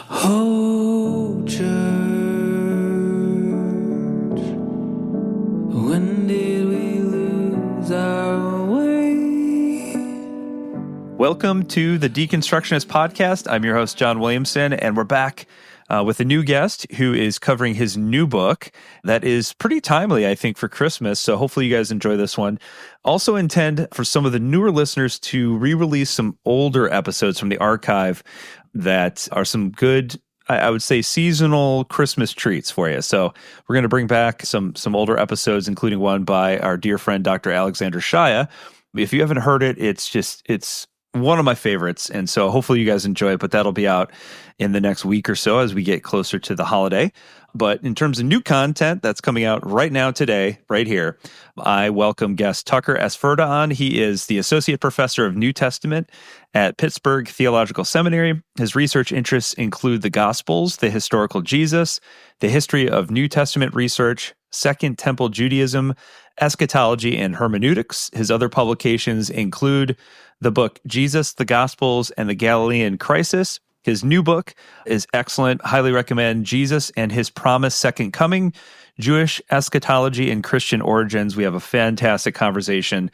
Oh, church, when did we lose our way? Welcome to the Deconstructionist Podcast. I'm your host, John Williamson, and we're back with a new guest who is covering his new book that is pretty timely, I think, for Christmas. So hopefully you guys enjoy this one. Also intend for some of the newer listeners to re-release some older episodes from the archive that are some good, I would say, seasonal Christmas treats for you. So we're going to bring back some older episodes, including one by our dear friend, Dr. Alexander Shaya. If you haven't heard it, it's one of my favorites. And so hopefully you guys enjoy it, but that'll be out in the next week or so as we get closer to the holiday. But in terms of new content that's coming out right now today, right here, I welcome guest Tucker Esferda on. He is the Associate Professor of New Testament at Pittsburgh Theological Seminary. His research interests include the Gospels, the historical Jesus, the history of New Testament research, Second Temple Judaism, eschatology, and hermeneutics. His other publications include the book Jesus, the Gospels, and the Galilean Crisis. His new book is excellent. Highly recommend Jesus and His Promised Second Coming, Jewish Eschatology and Christian Origins. We have a fantastic conversation.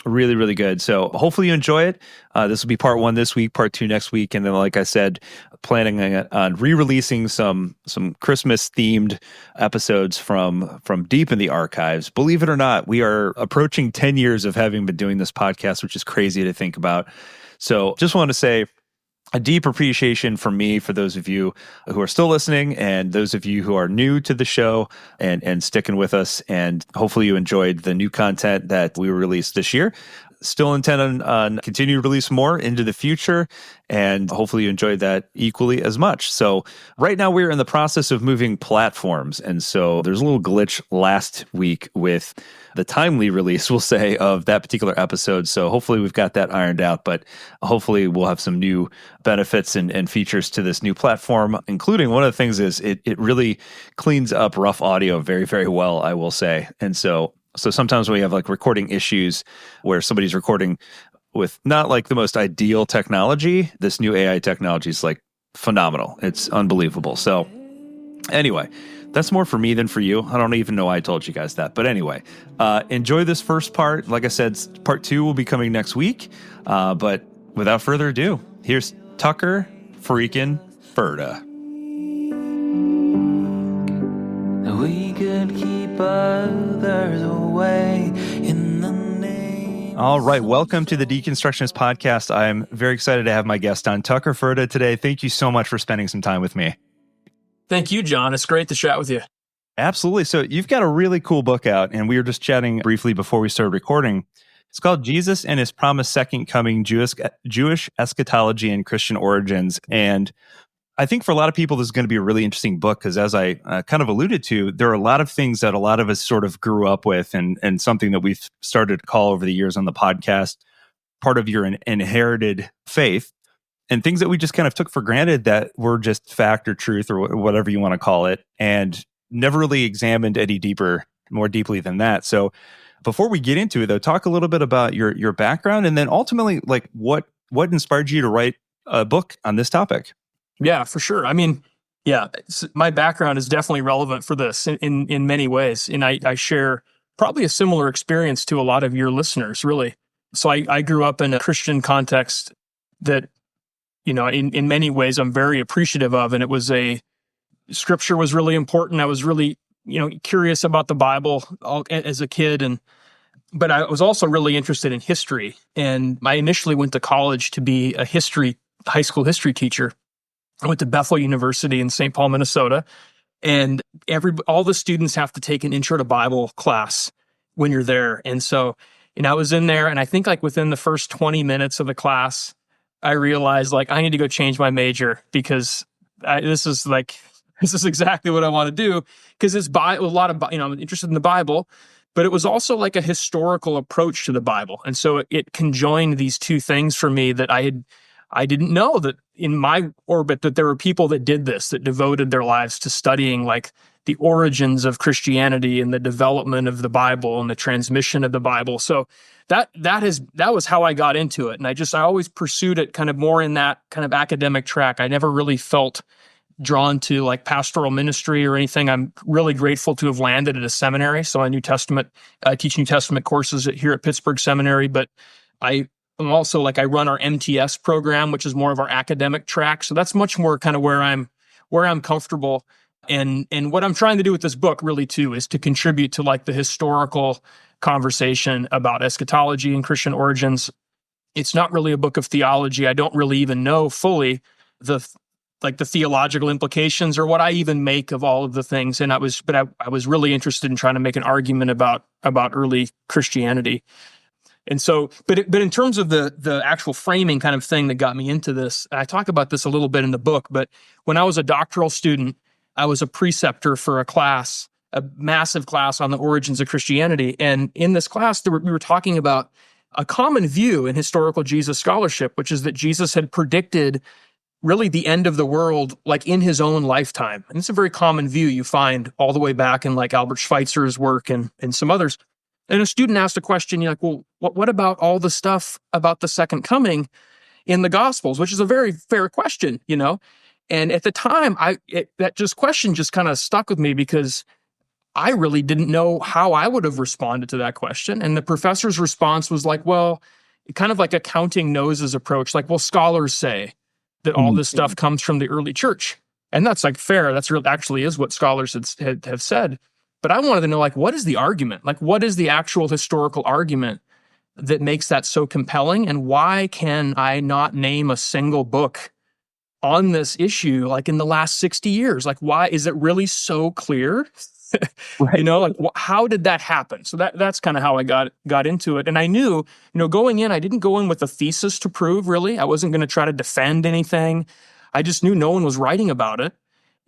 Really, really good. So hopefully you enjoy it. This will be part one this week, part two next week. And then, like I said, planning on re-releasing some Christmas-themed episodes from deep in the archives. Believe it or not, we are approaching 10 years of having been doing this podcast, which is crazy to think about. So just want to say a deep appreciation from me for those of you who are still listening and those of you who are new to the show and sticking with us. And hopefully you enjoyed the new content that we released this year. Still intend on continue to release more into the future, and hopefully you enjoyed that equally as much. So right now we're in the process of moving platforms, and so there's a little glitch last week with the timely release, we'll say, of that particular episode. So hopefully we've got that ironed out, but hopefully we'll have some new benefits and features to this new platform, including one of the things is it really cleans up rough audio very, very well, I will say. And so sometimes when we have like recording issues where somebody's recording with not like the most ideal technology, this new AI technology is like phenomenal. It's unbelievable. So anyway, that's more for me than for you. I don't even know why I told you guys that. But anyway, enjoy this first part. Like I said, part two will be coming next week. But without further ado, here's Tucker freaking Ferda. We could keep others away in the name. All right. Welcome to the Deconstructionist Podcast. I'm very excited to have my guest on, Tucker Esferda, today. Thank you so much for spending some time with me. Thank you, John. It's great to chat with you. Absolutely. So you've got a really cool book out, and we were just chatting briefly before we started recording. It's called Jesus and His Promised Second Coming, Jewish Eschatology and Christian Origins. And I think for a lot of people, this is going to be a really interesting book because, as I kind of alluded to, there are a lot of things that a lot of us sort of grew up with and something that we've started to call over the years on the podcast, part of your inherited faith, and things that we just kind of took for granted that were just fact or truth or whatever you want to call it, and never really examined any more deeply than that. So before we get into it, though, talk a little bit about your background and then ultimately, like, what inspired you to write a book on this topic? Yeah, for sure. I mean, my background is definitely relevant for this in many ways. And I share probably a similar experience to a lot of your listeners, really. So I grew up in a Christian context that, in many ways I'm very appreciative of. And scripture was really important. I was really, curious about the Bible as a kid. But I was also really interested in history. And I initially went to college to be a high school history teacher. I went to Bethel University in St. Paul, Minnesota, and all the students have to take an Intro to Bible class when you're there. And so, I was in there, and I think like within the first 20 minutes of the class, I realized like I need to go change my major because this is exactly what I want to do because it's a lot of I'm interested in the Bible, but it was also like a historical approach to the Bible, and so it conjoined these two things for me that I didn't know that in my orbit that there were people that did this, that devoted their lives to studying like the origins of Christianity and the development of the Bible and the transmission of the Bible. So that was how I got into it. And I always pursued it kind of more in that kind of academic track. I never really felt drawn to like pastoral ministry or anything. I'm really grateful to have landed at a seminary. So I teach New Testament courses here at Pittsburgh Seminary, but I'm also like, I run our MTS program, which is more of our academic track. So that's much more kind of where I'm comfortable. And what I'm trying to do with this book really too is to contribute to like the historical conversation about eschatology and Christian origins. It's not really a book of theology. I don't really even know fully the theological implications or what I even make of all of the things. And I was really interested in trying to make an argument about early Christianity. And so, but in terms of the actual framing kind of thing that got me into this, I talk about this a little bit in the book, but when I was a doctoral student, I was a preceptor for a massive class on the origins of Christianity. And in this class, we were talking about a common view in historical Jesus scholarship, which is that Jesus had predicted really the end of the world, like in his own lifetime. And it's a very common view you find all the way back in like Albert Schweitzer's work and some others. And a student asked a question, you're like, well, what about all the stuff about the second coming in the Gospels, which is a very fair question, you know? And at the time, that question just kind of stuck with me because I really didn't know how I would have responded to that question. And the professor's response was like, well, kind of like a counting noses approach, like, well, scholars say that all this stuff comes from the early church. And that's like fair. That's actually is what scholars have said. But I wanted to know, like, what is the argument? Like, what is the actual historical argument that makes that so compelling? And why can I not name a single book on this issue, like in the last 60 years? Like, why is it really so clear? Right. You know, like, how did that happen? So that's kind of how I got into it. And I knew, you know, going in, I didn't go in with a thesis to prove, really. I wasn't going to try to defend anything. I just knew no one was writing about it.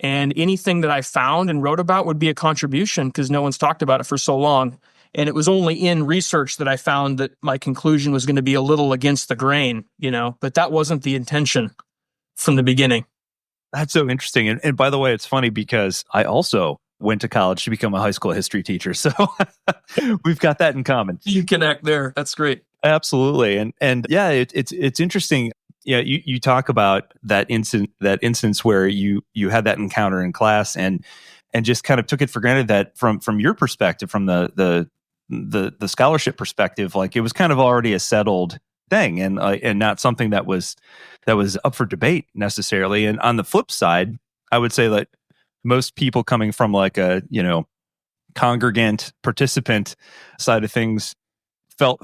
And anything that I found and wrote about would be a contribution because no one's talked about it for so long. And it was only in research that I found that my conclusion was going to be a little against the grain, you know, but that wasn't the intention from the beginning. That's so interesting. And by the way, it's funny because I also went to college to become a high school history teacher. So we've got that in common. You connect there. That's great. Absolutely. And yeah, it's interesting. Yeah, you talk about that instance where you had that encounter in class and just kind of took it for granted that from your perspective, from the scholarship perspective, like it was kind of already a settled thing and not something that was up for debate necessarily. And on the flip side, I would say that most people coming from like a, you know, congregant participant side of things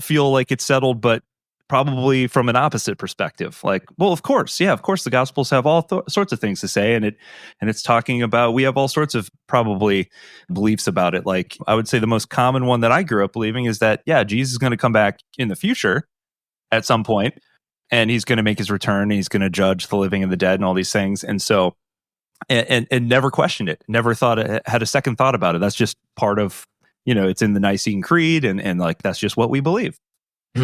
feel like it's settled, but probably from an opposite perspective. Like, well, of course the Gospels have all sorts of things to say, and it's talking about, we have all sorts of probably beliefs about it. Like, I would say the most common one that I grew up believing is that, yeah, Jesus is going to come back in the future at some point, and he's going to make his return, and he's going to judge the living and the dead and all these things. And so, and never questioned it, never had a second thought about it. That's just part of, you know, it's in the Nicene Creed, and like, that's just what we believe.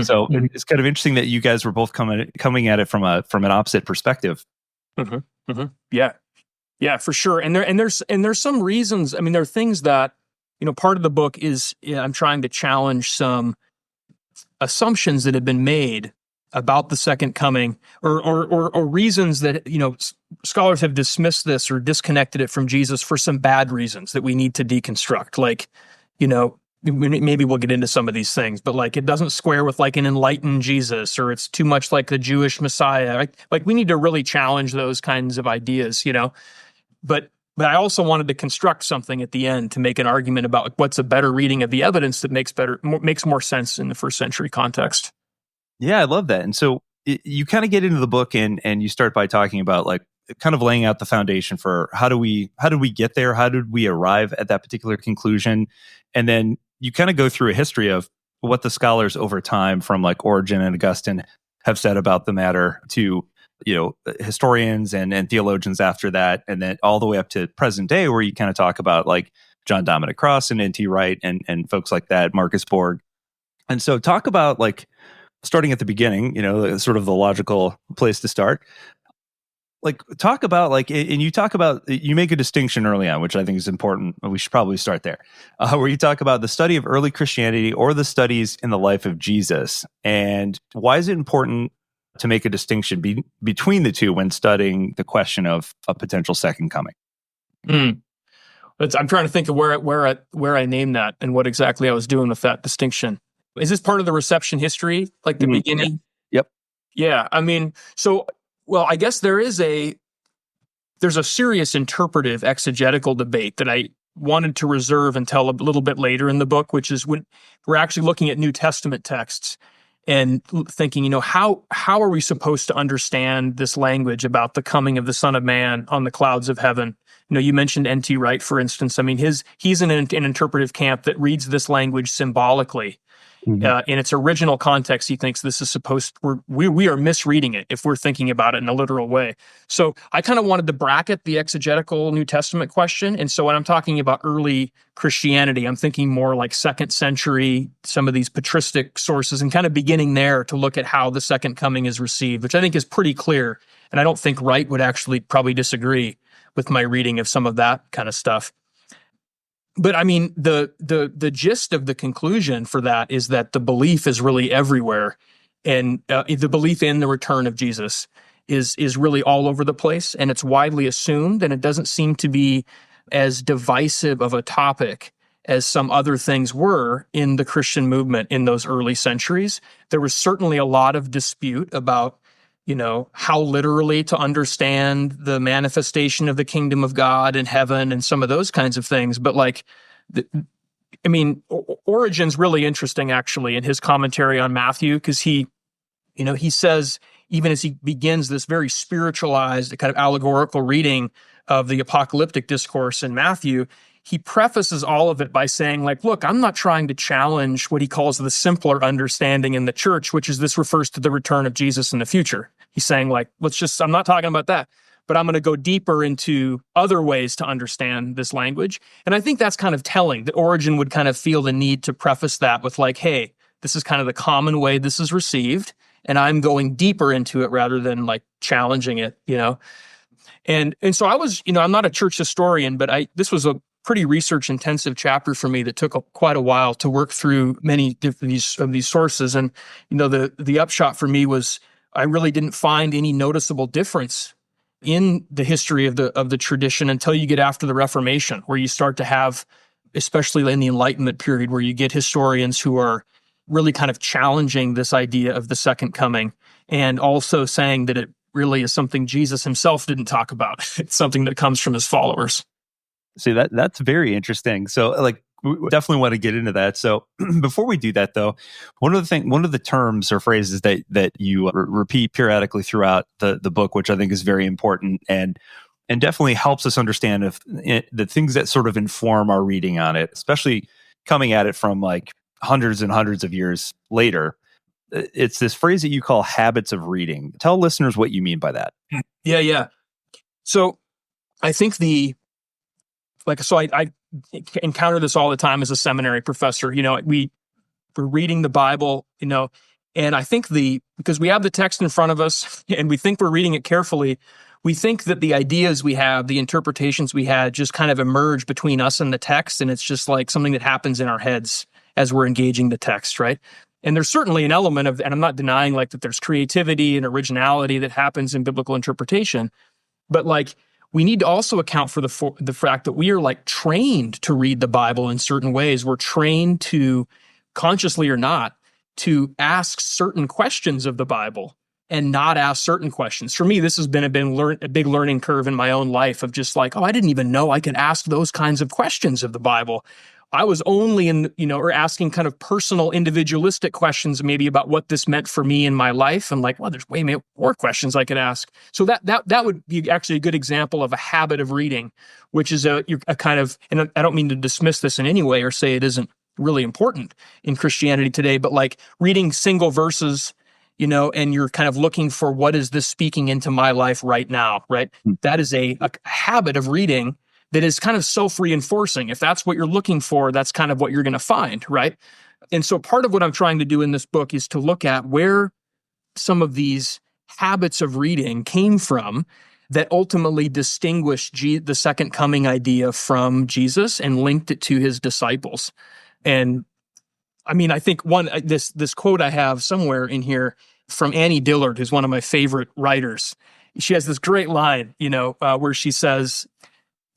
So it's kind of interesting that you guys were both coming at it from an opposite perspective. Yeah, for sure. And there's some reasons. I mean, there are things that, you know, part of the book is I'm trying to challenge some assumptions that have been made about the second coming, or reasons that, you know, scholars have dismissed this or disconnected it from Jesus for some bad reasons that we need to deconstruct. Like, you know, maybe we'll get into some of these things, but like, it doesn't square with like an enlightened Jesus, or it's too much like the Jewish Messiah. Like we need to really challenge those kinds of ideas, you know. But I also wanted to construct something at the end to make an argument about what's a better reading of the evidence that makes more sense in the first century context. Yeah, I love that. And so you kind of get into the book and you start by talking about like kind of laying out the foundation for how did we get there? How did we arrive at that particular conclusion? And then you kind of go through a history of what the scholars over time, from like Origen and Augustine, have said about the matter to, you know, historians and theologians after that, and then all the way up to present day, where you kind of talk about like John Dominic Cross and N.T. Wright and folks like that, Marcus Borg. And so talk about like starting at the beginning, you know, sort of the logical place to start. Like talk about like, and you talk about, you make a distinction early on, which I think is important. We should probably start there, where you talk about the study of early Christianity or the studies in the life of Jesus. And why is it important to make a distinction between the two when studying the question of a potential second coming. I'm trying to think of where I named that and what exactly I was doing with that distinction. Is this part of the reception history, like the beginning? Yep. Yeah. I mean, I guess there's a serious interpretive exegetical debate that I wanted to reserve until a little bit later in the book, which is when we're actually looking at New Testament texts and thinking, how are we supposed to understand this language about the coming of the Son of Man on the clouds of heaven? You mentioned N.T. Wright, for instance. I mean, he's in an interpretive camp that reads this language symbolically. In its original context, he thinks this is we are misreading it if we're thinking about it in a literal way. So I kind of wanted to bracket the exegetical New Testament question. And so when I'm talking about early Christianity, I'm thinking more like 2nd century, some of these patristic sources, and kind of beginning there to look at how the second coming is received, which I think is pretty clear. And I don't think Wright would actually probably disagree with my reading of some of that kind of stuff. But I mean, the gist of the conclusion for that is that the belief is really everywhere, and the belief in the return of Jesus is really all over the place, and it's widely assumed, and it doesn't seem to be as divisive of a topic as some other things were in the Christian movement in those early centuries. There was certainly a lot of dispute about how literally to understand the manifestation of the kingdom of God in heaven and some of those kinds of things. But Origen's really interesting actually in his commentary on Matthew, because he says, even as he begins this very spiritualized kind of allegorical reading of the apocalyptic discourse in Matthew, he prefaces all of it by saying, look, I'm not trying to challenge what he calls the simpler understanding in the church, which is this refers to the return of Jesus in the future. He's saying, I'm not talking about that, but I'm going to go deeper into other ways to understand this language. And I think that's kind of telling that Origen would kind of feel the need to preface that with hey, this is kind of the common way this is received, and I'm going deeper into it rather than challenging it, And so I was, I'm not a church historian, but this was a pretty research-intensive chapter for me that took quite a while to work through many of these sources. And the upshot for me was I really didn't find any noticeable difference in the history of the tradition until you get after the Reformation, where you start to have, especially in the Enlightenment period, where you get historians who are really kind of challenging this idea of the second coming, and also saying that it really is something Jesus himself didn't talk about. It's something that comes from his followers. See, that's very interesting. So we definitely want to get into that. So before we do that though, one of the terms or phrases that you repeat periodically throughout the book, which I think is very important and definitely helps us understand the things that sort of inform our reading on it, especially coming at it from hundreds and hundreds of years later. It's this phrase that you call habits of reading. Tell listeners what you mean by that. Yeah. So I think I encounter this all the time as a seminary professor. We're reading the Bible, and I think because we have the text in front of us and we think we're reading it carefully, we think that the ideas we have, the interpretations we had just kind of emerge between us and the text, and it's just something that happens in our heads as we're engaging the text, right? And there's certainly an element of, and I'm not denying that there's creativity and originality that happens in biblical interpretation, but we need to also account for the fact that we are trained to read the Bible in certain ways. We're trained to, consciously or not, to ask certain questions of the Bible and not ask certain questions. For me, this has been a big learning curve in my own life of just I didn't even know I could ask those kinds of questions of the Bible. I was only or asking kind of personal, individualistic questions maybe about what this meant for me in my life. And there's way more questions I could ask. So that would be actually a good example of a habit of reading, which is a kind of, and I don't mean to dismiss this in any way or say it isn't really important in Christianity today, but reading single verses, and you're kind of looking for what is this speaking into my life right now, right? That is a habit of reading that is kind of self-reinforcing. If that's what you're looking for, that's kind of what you're going to find, right? And so part of what I'm trying to do in this book is to look at where some of these habits of reading came from that ultimately distinguished the second coming idea from Jesus and linked it to his disciples. And I mean, I think this quote I have somewhere in here from Annie Dillard, who's one of my favorite writers. She has this great line, where she says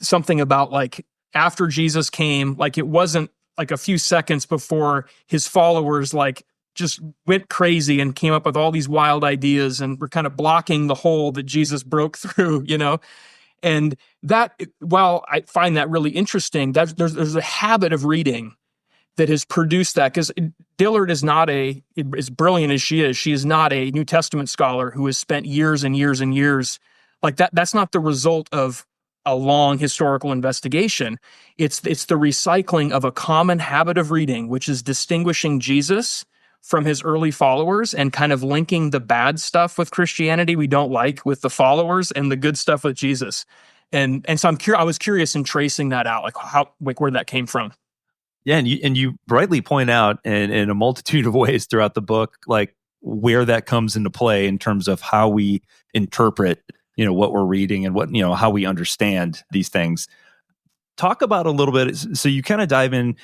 something about like after Jesus came, like it wasn't like a few seconds before his followers like just went crazy and came up with all these wild ideas and were kind of blocking the hole that Jesus broke through, And that, while I find that really interesting, there's a habit of reading that has produced that, because Dillard is not as brilliant as she is not a New Testament scholar who has spent years and years and years like that. That's not the result of a long historical investigation. It's the recycling of a common habit of reading, which is distinguishing Jesus from his early followers and kind of linking the bad stuff with Christianity we don't like with the followers and the good stuff with Jesus. And so I was curious in tracing that out, where that came from. Yeah, and you rightly point out in a multitude of ways throughout the book, like where that comes into play in terms of how we interpret, what we're reading and what, how we understand these things. Talk about a little bit. So you kind of dive in,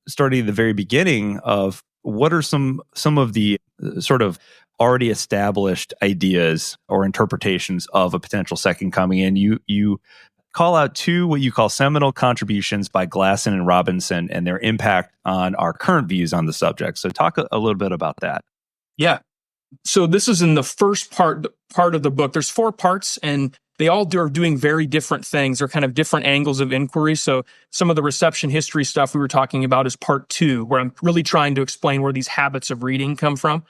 starting at the very beginning of what are some of the sort of already established ideas or interpretations of a potential second coming. And you call out two what you call seminal contributions by Glasson and Robinson and their impact on our current views on the subject. So talk a little bit about that. Yeah. So this is in the first part of the book. There's 4 parts, and they all are doing very different things. They're kind of different angles of inquiry. So some of the reception history stuff we were talking about is part 2, where I'm really trying to explain where these habits of reading come from.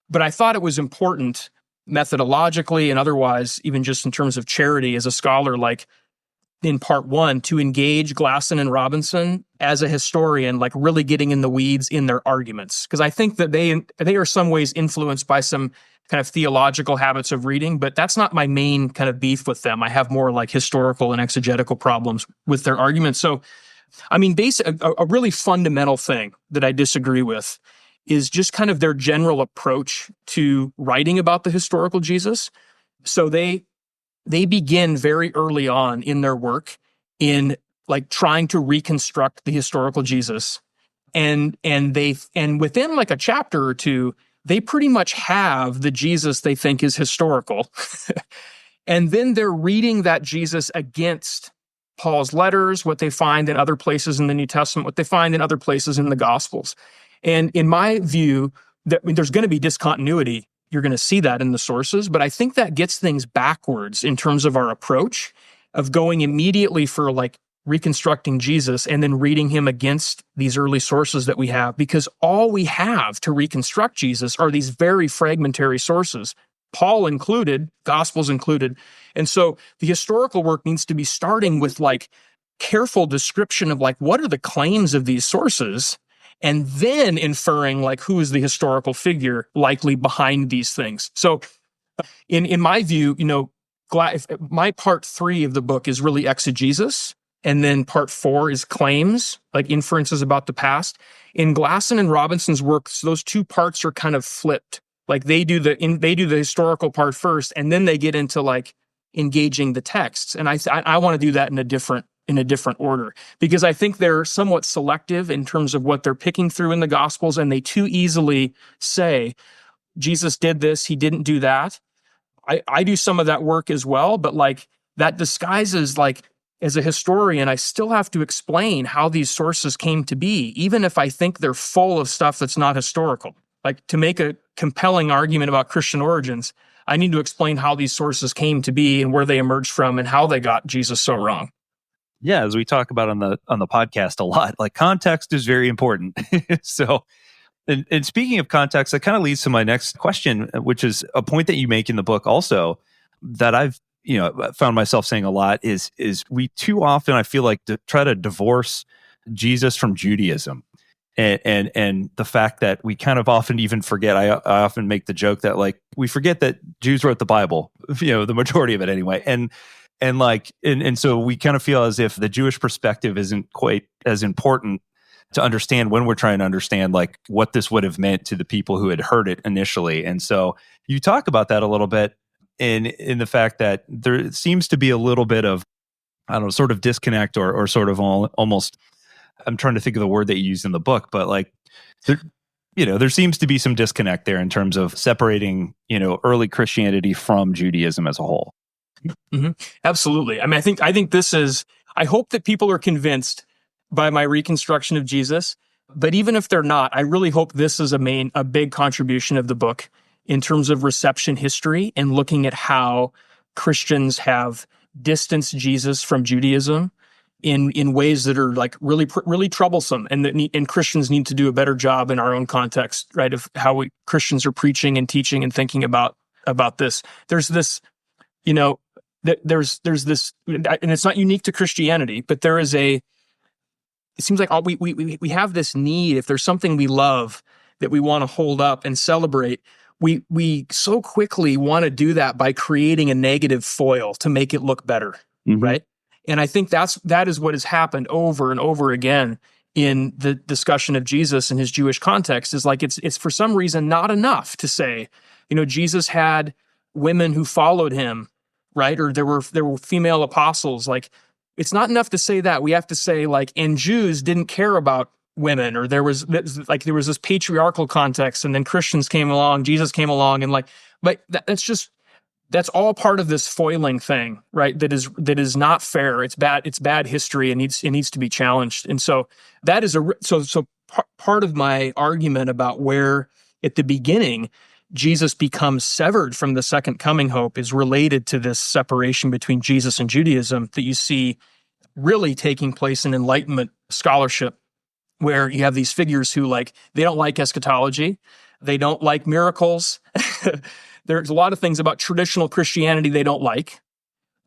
But I thought it was important methodologically and otherwise, even just in terms of charity as a scholar, like in part 1, to engage Glasson and Robinson as a historian, like really getting in the weeds in their arguments. Because I think that they are some ways influenced by some kind of theological habits of reading, but that's not my main kind of beef with them. I have more like historical and exegetical problems with their arguments. So, I mean, a really fundamental thing that I disagree with is just kind of their general approach to writing about the historical Jesus. So they begin very early on in their work in like trying to reconstruct the historical Jesus. And within like a chapter or two, they pretty much have the Jesus they think is historical. And then they're reading that Jesus against Paul's letters, what they find in other places in the New Testament, what they find in other places in the Gospels. And in my view, there's going to be discontinuity. You're going to see that in the sources, but I think that gets things backwards in terms of our approach of going immediately for like reconstructing Jesus and then reading him against these early sources that we have, because all we have to reconstruct Jesus are these very fragmentary sources, Paul included, Gospels included. And so the historical work needs to be starting with like careful description of like, what are the claims of these sources? And then inferring like who is the historical figure likely behind these things. So in my view, my part 3 of the book is really exegesis. And then part 4 is claims, like inferences about the past. In Glasson and Robinson's work, those 2 parts are kind of flipped. Like they do the historical part first, and then they get into like engaging the texts. And I want to do that in a different order, because I think they're somewhat selective in terms of what they're picking through in the Gospels, and they too easily say, Jesus did this, he didn't do that. I do some of that work as well, but like that disguises, like as a historian, I still have to explain how these sources came to be, even if I think they're full of stuff that's not historical. Like to make a compelling argument about Christian origins, I need to explain how these sources came to be and where they emerged from and how they got Jesus so wrong. Yeah, as we talk about on the podcast a lot, like context is very important. So, and speaking of context, that kind of leads to my next question, which is a point that you make in the book also that I've found myself saying a lot is we too often, I feel like, try to divorce Jesus from Judaism. And the fact that we kind of often even forget, I often make the joke that like we forget that Jews wrote the Bible, the majority of it anyway. And so we kind of feel as if the Jewish perspective isn't quite as important to understand when we're trying to understand like what this would have meant to the people who had heard it initially. And so you talk about that a little bit in the fact that there seems to be a little bit of, I don't know, sort of disconnect or sort of almost, I'm trying to think of the word that you used in the book, but like there seems to be some disconnect there in terms of separating, early Christianity from Judaism as a whole. Mm-hmm. Absolutely. I mean, I think this is, I hope that people are convinced by my reconstruction of Jesus, but even if they're not, I really hope this is a big contribution of the book in terms of reception history and looking at how Christians have distanced Jesus from Judaism in ways that are like really troublesome, and Christians need to do a better job in our own context, right? Of how Christians are preaching and teaching and thinking about this. There's this, there's this, and it's not unique to Christianity, but there is it seems like we have this need. If there's something we love that we want to hold up and celebrate, we so quickly want to do that by creating a negative foil to make it look better, right? And I think that is what has happened over and over again in the discussion of Jesus in his Jewish context. Is like it's for some reason not enough to say, Jesus had women who followed him, right? Or there were female apostles. Like, it's not enough to say that. We have to say, like, and Jews didn't care about women, or there was this patriarchal context, and then Christians came along, Jesus came along, and that's all part of this foiling thing, right? That is not fair. It's bad history, and it needs to be challenged. And so that is part of my argument about where at the beginning Jesus becomes severed from the second coming hope is related to this separation between Jesus and Judaism that you see really taking place in Enlightenment scholarship, where you have these figures who they don't like eschatology, they don't like miracles. There's a lot of things about traditional Christianity they don't like,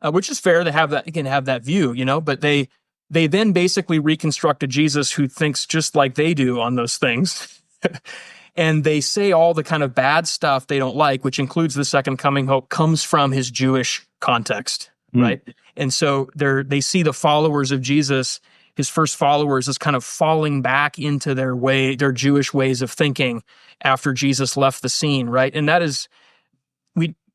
which is fair to have that. You can have that view, but they then basically reconstruct a Jesus who thinks just like they do on those things. And they say all the kind of bad stuff they don't like, which includes the second coming hope, comes from his Jewish context, right? And so they see the followers of Jesus, his first followers, as kind of falling back into their Jewish ways of thinking after Jesus left the scene, right? And that is,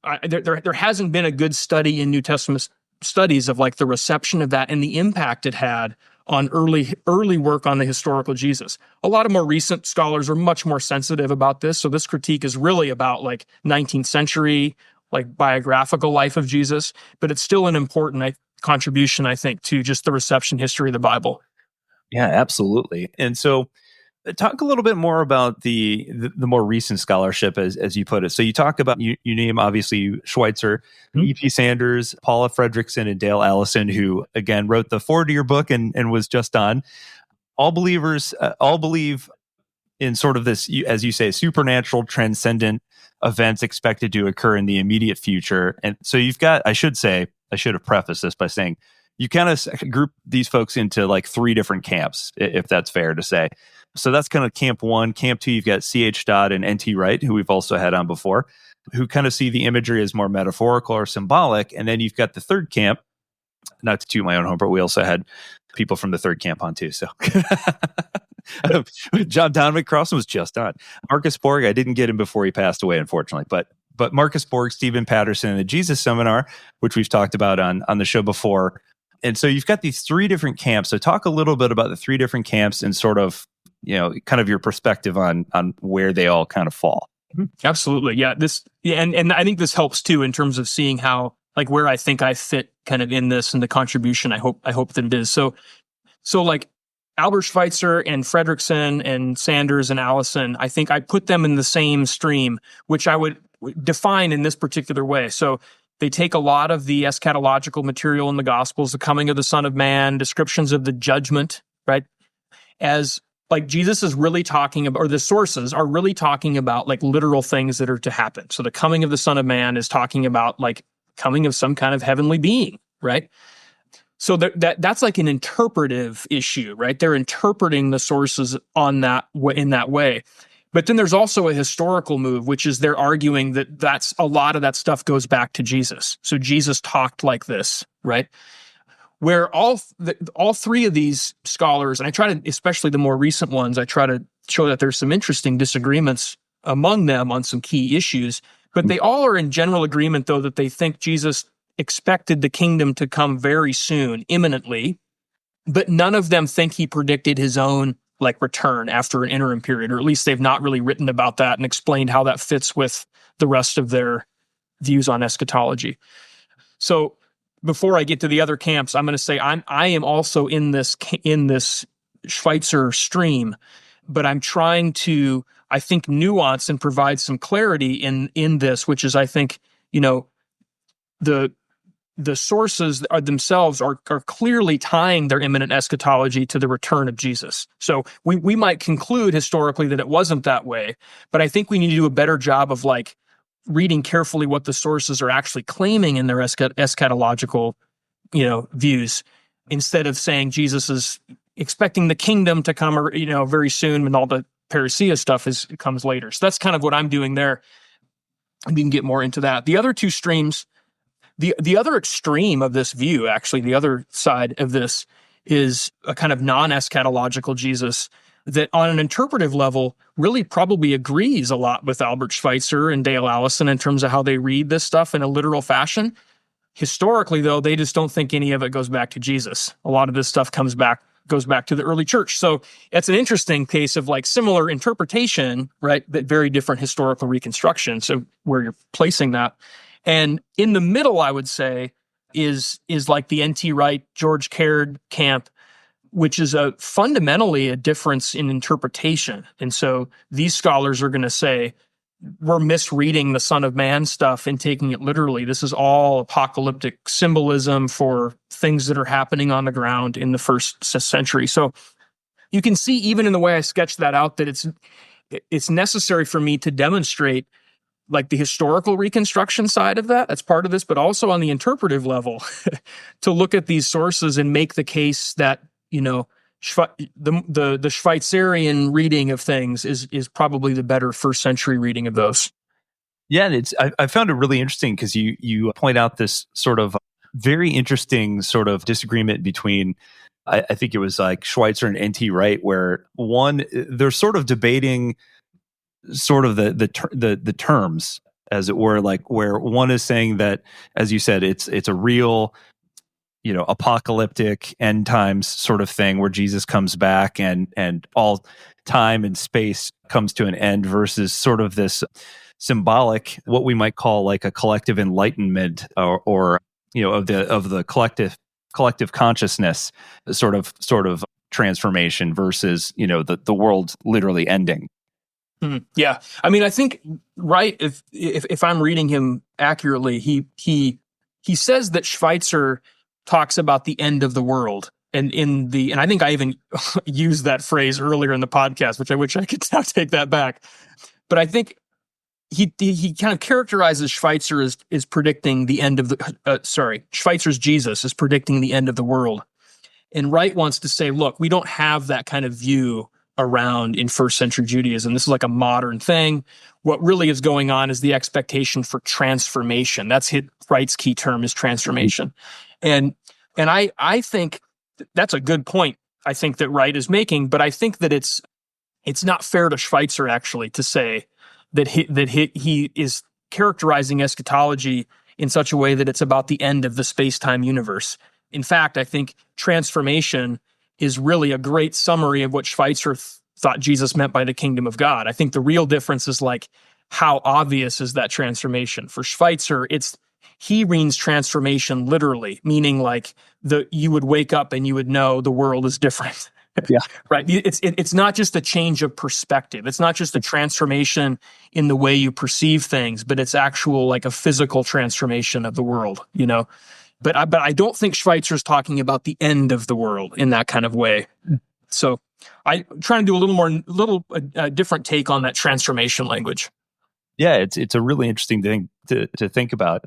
there hasn't been a good study in New Testament studies of the reception of that and the impact it had on early work on the historical Jesus. A lot of more recent scholars are much more sensitive about this. So this critique is really about 19th century, biographical life of Jesus, but it's still an important contribution, I think, to just the reception history of the Bible. Yeah, absolutely. And so talk a little bit more about the more recent scholarship, as you put it. So you talk about, you name obviously Schweitzer, E.P. Sanders, Paula Fredrickson, and Dale Allison, who again wrote the foreword to your book and was just on. All believers all believe in sort of this, as you say, supernatural, transcendent events expected to occur in the immediate future. And so you've got, I should have prefaced this by saying, you kind of group these folks into three different camps, if that's fair to say. So that's kind of camp one. Camp two, you've got C.H. Dodd and N.T. Wright, who we've also had on before, who kind of see the imagery as more metaphorical or symbolic. And then you've got the third camp, not to toot my own horn, but we also had people from the third camp on too. So John Donovan Crossan was just on. Marcus Borg, I didn't get him before he passed away, unfortunately, but Marcus Borg, Stephen Patterson, and the Jesus Seminar, which we've talked about on the show before. And so you've got these three different camps. So talk a little bit about the three different camps and sort of, kind of your perspective on where they all kind of fall. Absolutely. Yeah. And I think this helps too, in terms of seeing how, where I think I fit kind of in this and the contribution I hope that it is. So Albert Schweitzer and Fredrickson and Sanders and Allison, I think I put them in the same stream, which I would define in this particular way. So they take a lot of the eschatological material in the Gospels, the coming of the Son of Man, descriptions of the judgment, right? As Jesus is really talking about, or the sources are really talking about literal things that are to happen. So the coming of the Son of Man is talking about coming of some kind of heavenly being, right? So that's an interpretive issue, right? They're interpreting the sources in that way. But then there's also a historical move, which is they're arguing that's a lot of that stuff goes back to Jesus. So Jesus talked like this, right? Where all three of these scholars, and I try to, especially the more recent ones, I try to show that there's some interesting disagreements among them on some key issues, but they all are in general agreement, though, that they think Jesus expected the kingdom to come very soon, imminently, but none of them think he predicted his own like return after an interim period, or at least they've not really written about that and explained how that fits with the rest of their views on eschatology. So before I get to the other camps, I'm going to say I am also in this Schweitzer stream, but I'm trying to, I think, nuance and provide some clarity in this, which is, I think, the sources themselves are clearly tying their imminent eschatology to the return of Jesus. So we might conclude historically that it wasn't that way, but I think we need to do a better job of like reading carefully what the sources are actually claiming in their eschatological, views, instead of saying Jesus is expecting the kingdom to come, very soon, when all the parousia stuff comes later. So that's kind of what I'm doing there. And we can get more into that. The other two streams, the other extreme of this view, actually, the other side of this is a kind of non-eschatological Jesus that on an interpretive level really probably agrees a lot with Albert Schweitzer and Dale Allison in terms of how they read this stuff in a literal fashion. Historically, though, they just don't think any of it goes back to Jesus. A lot of this stuff goes back to the early church. So it's an interesting case of like similar interpretation, right, but very different historical reconstruction. So where you're placing that. And in the middle, I would say, is like the N.T. Wright, George Caird camp, which is fundamentally a difference in interpretation. And so these scholars are going to say, we're misreading the Son of Man stuff and taking it literally. This is all apocalyptic symbolism for things that are happening on the ground in the first century. So you can see, even in the way I sketched that out, that it's necessary for me to demonstrate like the historical reconstruction side of that. That's part of this, but also on the interpretive level to look at these sources and make the case that, the Schweitzerian reading of things is probably the better first century reading of those. Yeah, and I found it really interesting because you point out this sort of very interesting sort of disagreement between, I think it was like Schweitzer and N.T. Wright, where one, they're sort of debating sort of the terms, as it were, like where one is saying that, as you said, it's a real, apocalyptic end times sort of thing where Jesus comes back and all time and space comes to an end, versus sort of this symbolic, what we might call like a collective enlightenment or of the collective consciousness sort of transformation versus the world literally ending. Yeah, I mean, I think Wright, if I'm reading him accurately, he says that Schweitzer talks about the end of the world, and I think I even used that phrase earlier in the podcast, which I wish I could now take that back. But I think he kind of characterizes Schweitzer as predicting the end of Schweitzer's Jesus is predicting the end of the world, and Wright wants to say, look, we don't have that kind of view around in first century Judaism. This is like a modern thing. What really is going on is the expectation for transformation. That's Wright's key term, is transformation. And I think that's a good point, I think, that Wright is making, but I think that it's not fair to Schweitzer actually to say that he is characterizing eschatology in such a way that it's about the end of the space-time universe. In fact, I think transformation is really a great summary of what Schweitzer thought Jesus meant by the kingdom of God. I think the real difference is like, how obvious is that transformation? For Schweitzer, he reads transformation literally, meaning like you would wake up and you would know the world is different. Yeah. Right. It's not just a change of perspective. It's not just a transformation in the way you perceive things, but it's actual like a physical transformation of the world, But I don't think Schweitzer's talking about the end of the world in that kind of way. So I try to do a different take on that transformation language. Yeah, it's a really interesting thing to think about.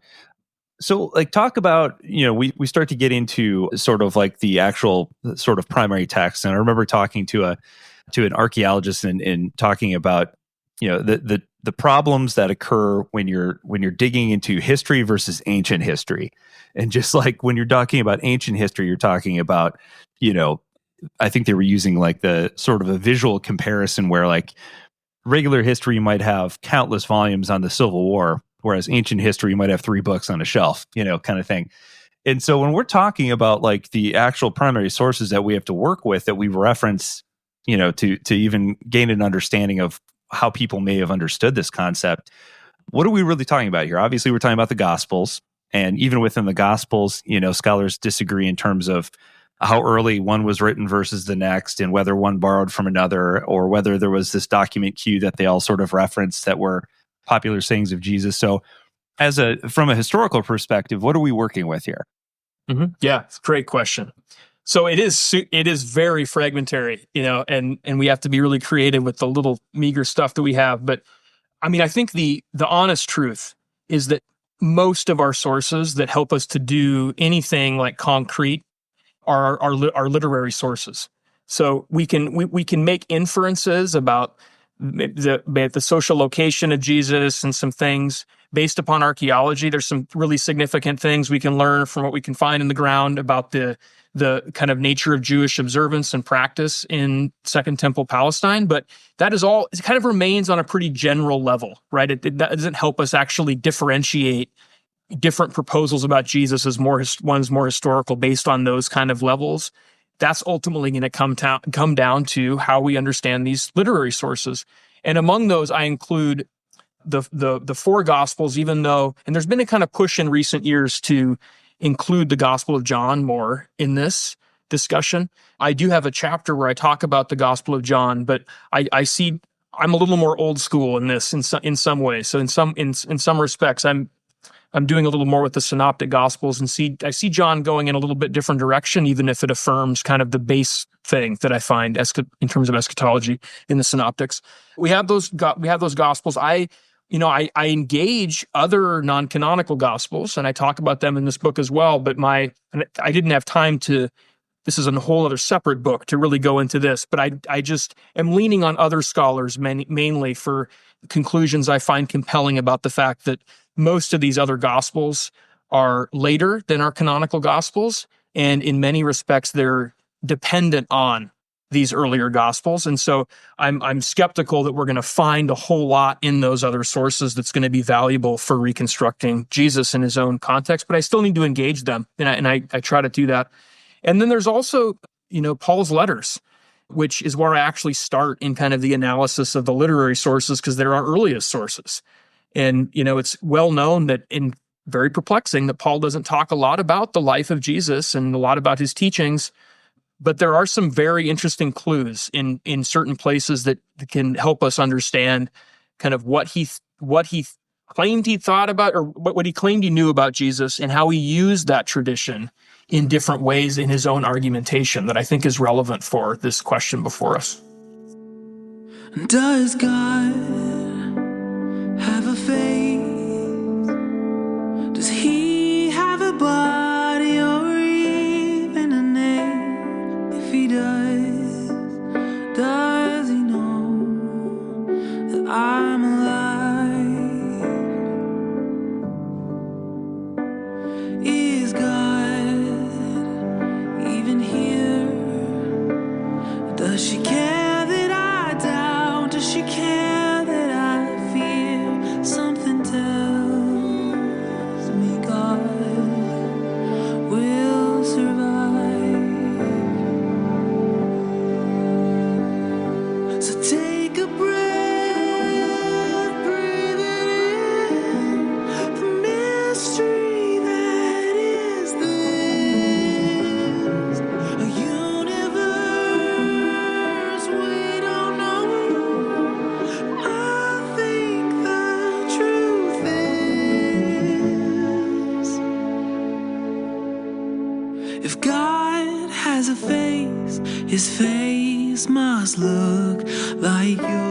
So, like, talk about, we start to get into sort of like the actual sort of primary text, and I remember talking to an archaeologist and talking about the problems that occur when you're digging into history versus ancient history. And just like when you're talking about ancient history, you're talking about, I think they were using like the sort of a visual comparison where like regular history might have countless volumes on the Civil War, whereas ancient history you might have 3 books on a shelf, kind of thing. And so when we're talking about like the actual primary sources that we have to work with, that we reference to even gain an understanding of how people may have understood this concept. What are we really talking about here? Obviously, we're talking about the Gospels, and even within the Gospels, scholars disagree in terms of how early one was written versus the next, and whether one borrowed from another, or whether there was this document queue that they all sort of referenced that were popular sayings of Jesus. So, from a historical perspective, what are we working with here? Mm-hmm. Yeah, it's a great question. So it is very fragmentary, and we have to be really creative with the little meager stuff that we have. But I mean, I think the honest truth is that most of our sources that help us to do anything like concrete are literary sources. So we can make inferences about the social location of Jesus and some things based upon archaeology. There's some really significant things we can learn from what we can find in the ground about the kind of nature of Jewish observance and practice in Second Temple Palestine. But that is all, it kind of remains on a pretty general level, right? That doesn't help us actually differentiate different proposals about Jesus as one's more historical based on those kind of levels. That's ultimately going to come down to how we understand these literary sources. And among those, I include the four Gospels, even though, and there's been a kind of push in recent years to include the Gospel of John more in this discussion. I do have a chapter where I talk about the Gospel of John, but I see I'm a little more old school in this in some ways. So in some respects, I'm doing a little more with the synoptic Gospels, and I see John going in a little bit different direction, even if it affirms kind of the base thing that I find in terms of eschatology in the synoptics. We have those Gospels. I engage other non-canonical Gospels, and I talk about them in this book as well. But I didn't have time to. This is a whole other separate book to really go into this. But I just am leaning on other scholars mainly for conclusions I find compelling about the fact that most of these other Gospels are later than our canonical Gospels, and in many respects, they're dependent on these earlier Gospels. And so I'm skeptical that we're going to find a whole lot in those other sources that's going to be valuable for reconstructing Jesus in his own context, but I still need to engage them, and I try to do that. And then there's also, Paul's letters, which is where I actually start in kind of the analysis of the literary sources, because they're our earliest sources. And, it's well known that very perplexing that Paul doesn't talk a lot about the life of Jesus and a lot about his teachings, but there are some very interesting clues in certain places that can help us understand kind of what he claimed he thought about, or what he claimed he knew about Jesus, and how he used that tradition in different ways in his own argumentation that I think is relevant for this question before us. Does God have a face? Does he have a body or even a name? If he does he know that I'm alive? Is God even here? Does she care that I doubt? Does she care that I fear? Something tells me God will survive. So take a breath, breathe it in, the mystery that is this, a universe we don't know. I think the truth is, if God has a face, his face must look like yours.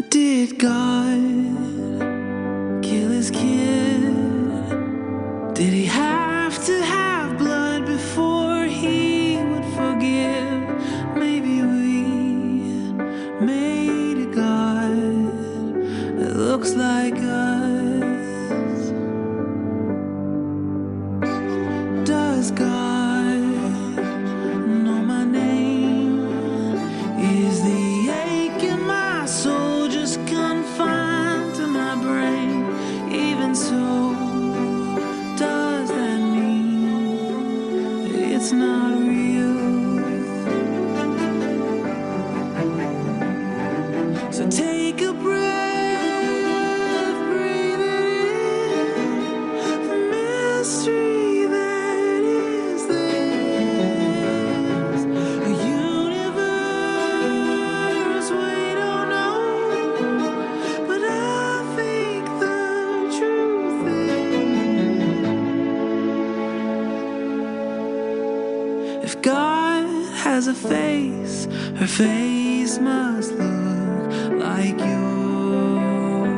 Did God kill his kid? Did he have to have blood before he would forgive? Maybe we made a God that looks like us. Does God know my name? Is the ache in my soul just confined has a face, her face must look like yours.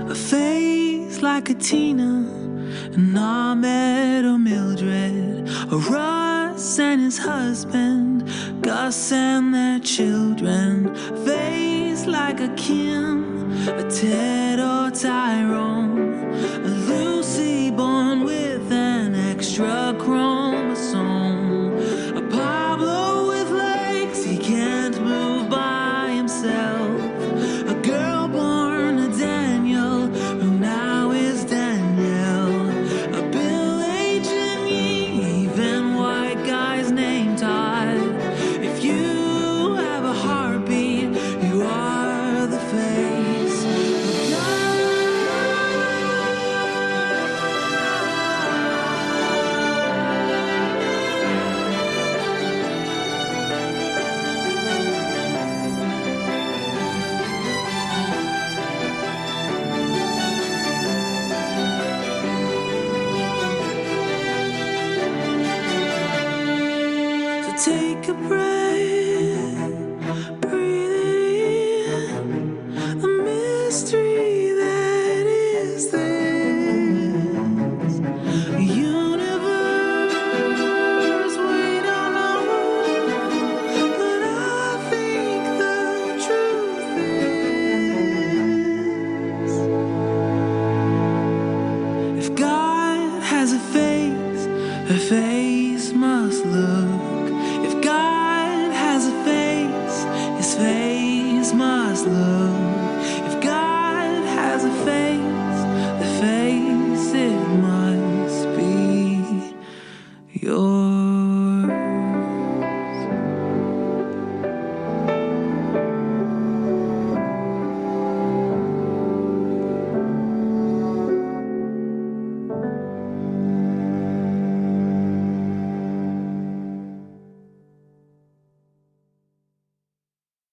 A face like a Tina, an Ahmed or Mildred, a Russ and his husband, Gus and their children. Face like a Kim, a Ted or Tyrone, a Lucy born with an extra chromosome, a Pablo with legs he can't move by himself, a girl born a Daniel who now is Danielle, a Bill H. and Yee, even white guy's name Todd. If you have a heartbeat, you are the face of God. So take a breath, breathe it in, the mystery that is this universe we don't know, but I think the truth is, if God has a face, her face